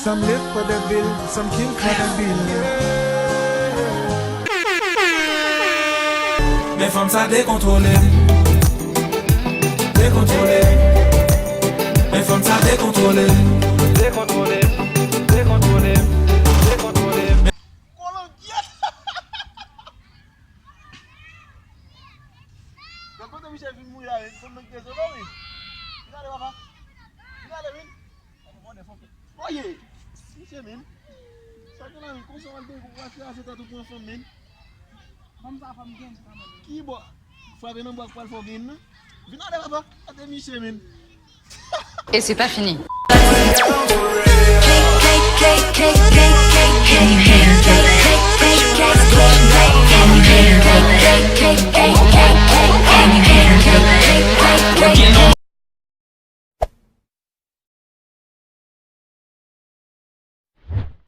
Some live for the bill, some kill for the bill. Mais femmes ça décontrôlé. Décontrôlé. Mais femmes ça décontrôlé. Décontrôlé. Décontrôlé. Décontrôlé. Quando eu me cheguei muito aí, quando eu quis eu não vi. Nada papa. Nada vem. Oye, você men. Só que lá com só algo com quase a seta do com família. Vamos à femme game quand même. Que bo. Foi não boa para foguinho. Nada papa. Até me chemen. Et c'est pas fini. Can you handle that?